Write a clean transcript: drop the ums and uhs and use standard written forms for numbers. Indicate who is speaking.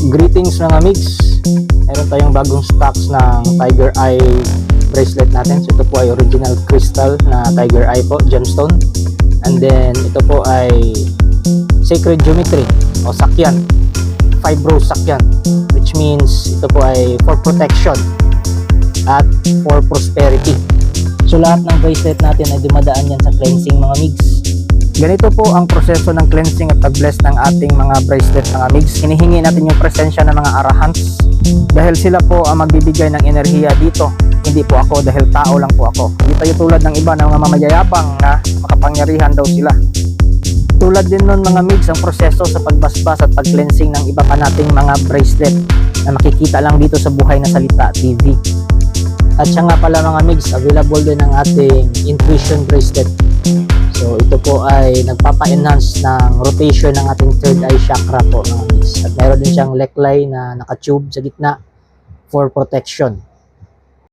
Speaker 1: Greetings mga migs. Meron tayong bagong stocks ng Tiger Eye bracelet natin. So ito po ay original crystal na Tiger Eye po, gemstone. And then ito po ay sacred geometry o sakyan, fibro sakyan, which means ito po ay for protection at for prosperity. So lahat ng bracelet natin ay dumadaan yan sa cleansing mga migs. Ganito po ang proseso ng cleansing at pag-bless ng ating mga bracelet mga migs. Hinihingi natin yung presensya ng mga arahants dahil sila po ang magbibigay ng enerhiya dito. Hindi po ako dahil tao lang po ako. Hindi tayo tulad ng iba na mga mamayayabang na makapangyarihan daw sila. Tulad din nun mga migs ang proseso sa pagbasbas at pag-cleansing ng iba pa nating mga bracelet na makikita lang dito sa Buhay na Salita TV. At siya nga pala mga migs, available din ang ating intuition bracelet. So ito po ay nagpapa-enhance ng rotation ng ating third eye chakra po mga migs. At mayroon din siyang necklace na naka-tube sa gitna for protection.